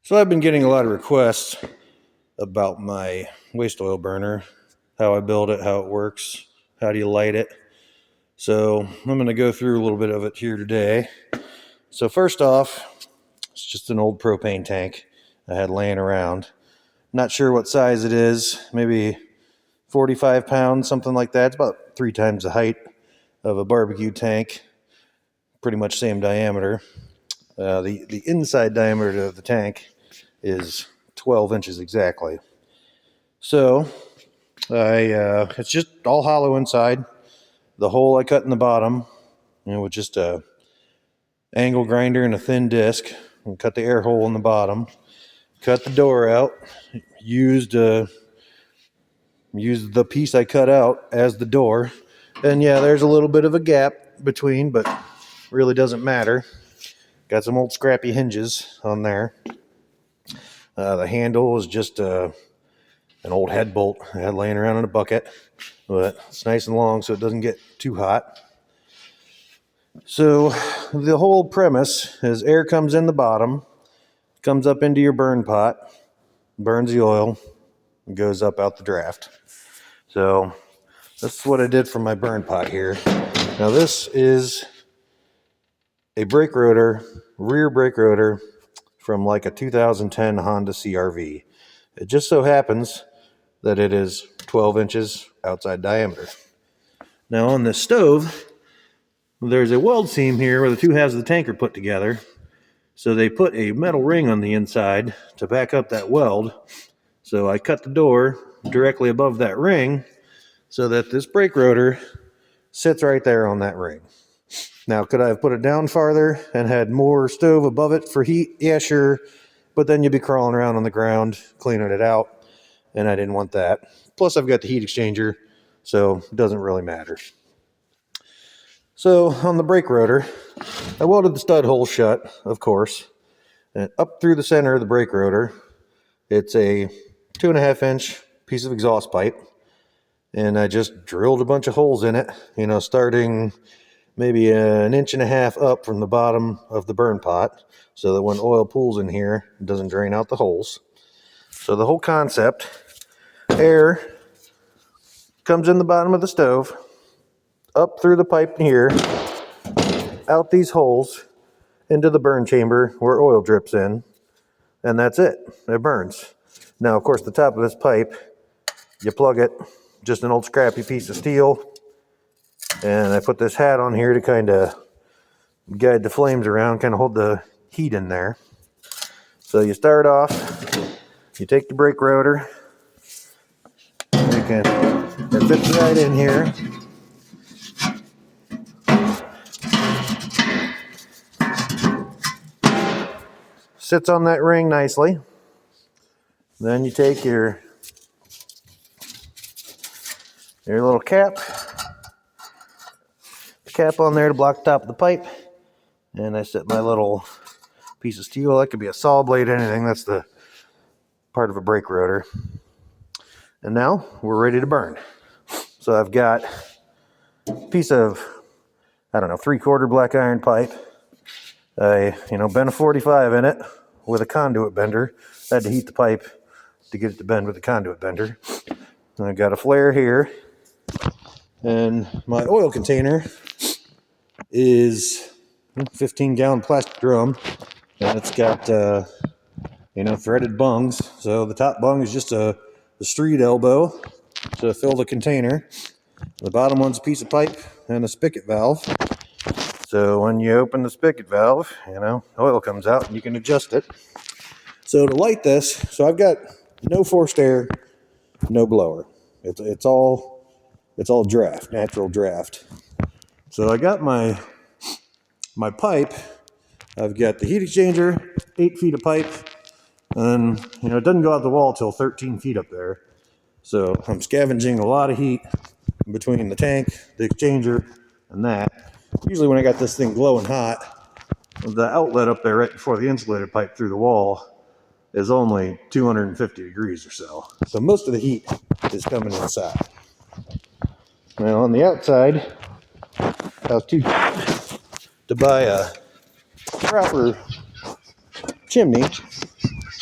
So I've been getting a lot of requests about my waste oil burner, how I build it, how it works, how do you light it. So I'm going to go through a little bit of it here today. So first off, it's just an old propane tank I had laying around. Not sure what size it is, maybe 45 pounds, something like that. It's about 3 times the height of a barbecue tank, pretty much same diameter. The inside diameter of the tank is 12 inches exactly. So it's just all hollow inside. The hole I cut in the bottom, with just a angle grinder and a thin disc, and cut the air hole in the bottom. Cut the door out. Used the piece I cut out as the door. And yeah, there's a little bit of a gap between, but really doesn't matter. Got some old scrappy hinges on there. The handle is just an old head bolt I had laying around in a bucket, but it's nice and long so it doesn't get too hot. So the whole premise is air comes in the bottom, comes up into your burn pot, burns the oil, and goes up out the draft. So that's what I did for my burn pot here. Now this is a brake rotor, rear brake rotor from like a 2010 Honda CR-V. It just so happens that it is 12 inches outside diameter. Now on this stove, there's a weld seam here where the two halves of the tank are put together. So they put a metal ring on the inside to back up that weld. So I cut the door directly above that ring so that this brake rotor sits right there on that ring. Now, could I have put it down farther and had more stove above it for heat? Yeah, sure. But then you'd be crawling around on the ground, cleaning it out, and I didn't want that. Plus, I've got the heat exchanger, so it doesn't really matter. So, on the brake rotor, I welded the stud hole shut, of course, and up through the center of the brake rotor, it's a 2.5-inch piece of exhaust pipe, and I just drilled a bunch of holes in it, starting maybe 1.5 inches up from the bottom of the burn pot, so that when oil pools in here, it doesn't drain out the holes. So the whole concept, air comes in the bottom of the stove, up through the pipe in here, out these holes, into the burn chamber where oil drips in, and that's it. It burns. Now, of course, the top of this pipe, you plug it, just an old scrappy piece of steel, and I put this hat on here to kind of guide the flames around, kind of hold the heat in there. So you start off, you take the brake rotor, it fits right in here. Sits on that ring nicely. Then you take your little cap on there to block the top of the pipe, and I set my little piece of steel. That could be a saw blade, anything. That's the part of a brake rotor. And now we're ready to burn. So I've got a piece of, 3/4 black iron pipe. I, bent a 45 in it with a conduit bender. I had to heat the pipe to get it to bend with the conduit bender. And I've got a flare here. And my oil container is a 15-gallon plastic drum. And it's got, threaded bungs. So the top bung is just the street elbow to fill the container. The bottom one's a piece of pipe and a spigot valve. So when you open the spigot valve, oil comes out and you can adjust it. So to light this, so I've got no forced air, no blower. It's all draft, natural draft. So I got my pipe. I've got the heat exchanger, 8 feet of pipe, and it doesn't go out the wall till 13 feet up there. So I'm scavenging a lot of heat between the tank, the exchanger, and that. Usually when I got this thing glowing hot, the outlet up there right before the insulated pipe through the wall is only 250 degrees or so. So most of the heat is coming inside. Now on the outside, I was too cheap to buy a proper chimney.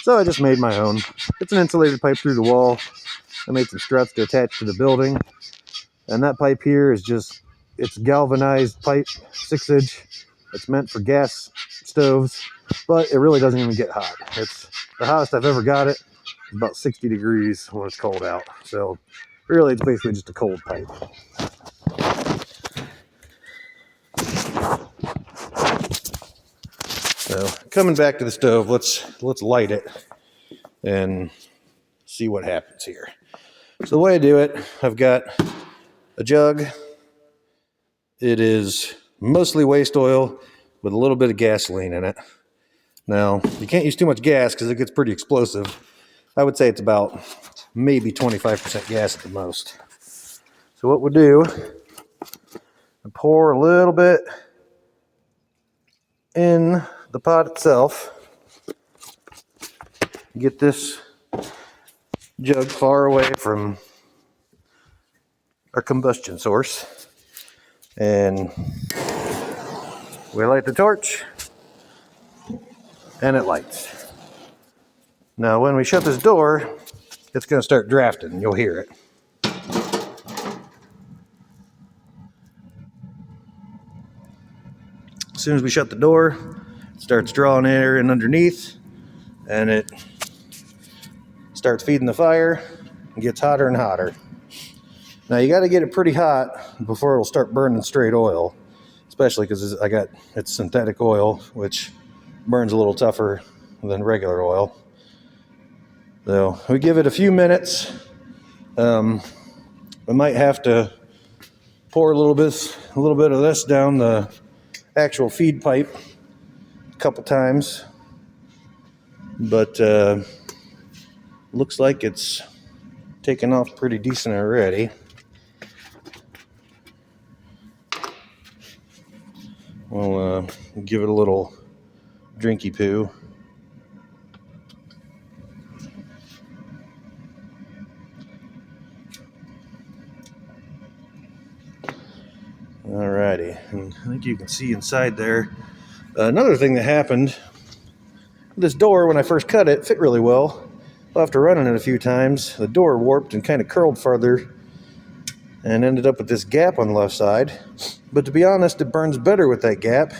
So I just made my own. It's an insulated pipe through the wall. I made some struts to attach to the building. And that pipe here is just, it's galvanized pipe, 6-inch. It's meant for gas stoves, but it really doesn't even get hot. It's the hottest I've ever got it. It's about 60 degrees when it's cold out. So really, it's basically just a cold pipe. So coming back to the stove, let's light it and see what happens here. So the way I do it, I've got a jug. It is mostly waste oil with a little bit of gasoline in it. Now, you can't use too much gas because it gets pretty explosive. I would say it's about maybe 25% gas at the most. So what we'll do, I pour a little bit in the pot itself. Get this jug far away from our combustion source. And we light the torch, and it lights. Now, when we shut this door, it's going to start drafting. You'll hear it. As soon as we shut the door, it starts drawing air in underneath, and it starts feeding the fire and gets hotter and hotter. Now, you got to get it pretty hot before it'll start burning straight oil, especially because it's synthetic oil, which burns a little tougher than regular oil. So we give it a few minutes. We might have to pour a little bit of this down the actual feed pipe a couple times, but looks like it's taken off pretty decent already. We'll give it a little drinky poo. Alrighty, and I think you can see inside there. Another thing that happened, this door, when I first cut it, fit really well. After running it a few times, the door warped and kind of curled farther and ended up with this gap on the left side. But to be honest, it burns better with that gap,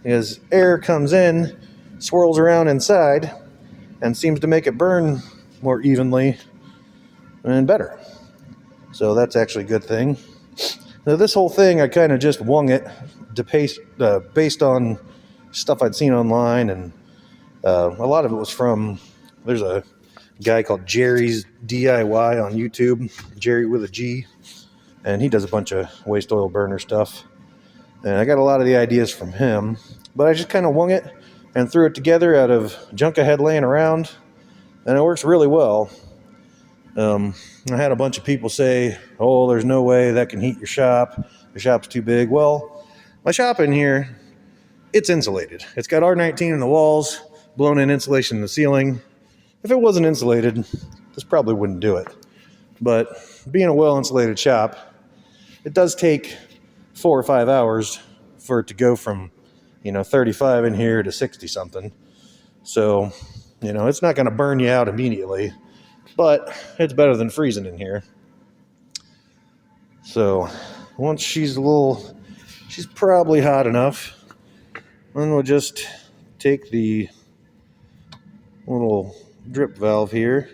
as air comes in, swirls around inside, and seems to make it burn more evenly and better. So that's actually a good thing. Now, this whole thing, I kind of just wung it based on stuff I'd seen online, and a lot of it was from, there's a guy called Jerry's DIY on YouTube, Jerry with a G, and he does a bunch of waste oil burner stuff. And I got a lot of the ideas from him, but I just kind of wung it and threw it together out of junk I had laying around, and it works really well. I had a bunch of people say, oh, there's no way that can heat your shop. Your shop's too big. Well, my shop in here, it's insulated. It's got R19 in the walls, blown in insulation in the ceiling. If it wasn't insulated, this probably wouldn't do it. But being a well-insulated shop, it does take 4 or 5 hours for it to go from, 35 in here to 60 something. So, it's not going to burn you out immediately, but it's better than freezing in here. So once she's probably hot enough, then we'll just take the little drip valve here,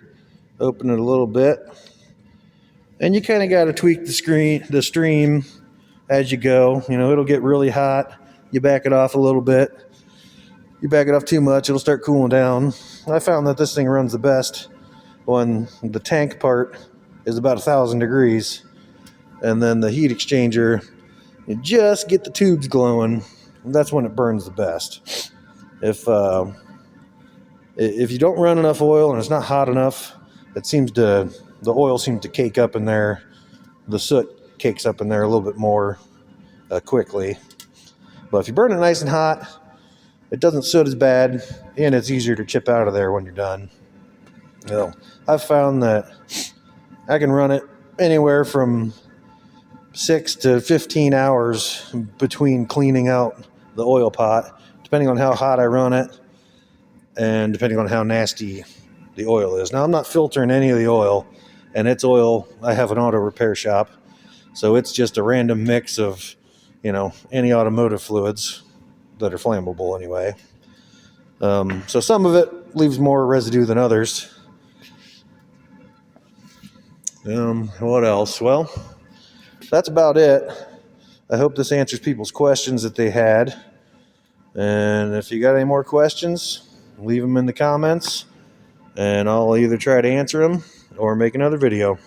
open it a little bit, and you kind of got to tweak the stream as you go. It'll get really hot. You back it off a little bit. You back it off too much, it'll start cooling down. I found that this thing runs the best when the tank part is about 1,000 degrees, and then the heat exchanger, you just get the tubes glowing. That's when it burns the best. If you don't run enough oil and it's not hot enough, the oil seems to cake up in there. The soot cakes up in there a little bit more quickly. But if you burn it nice and hot, it doesn't soot as bad, and it's easier to chip out of there when you're done. I've found that I can run it anywhere from 6 to 15 hours between cleaning out the oil pot, depending on how hot I run it. and depending on how nasty the oil is. Now, I'm not filtering any of the oil, and it's oil. I have an auto repair shop, so it's just a random mix of, any automotive fluids that are flammable anyway. So some of it leaves more residue than others. What else? Well, that's about it. I hope this answers people's questions that they had. And if you got any more questions, leave them in the comments, and I'll either try to answer them or make another video.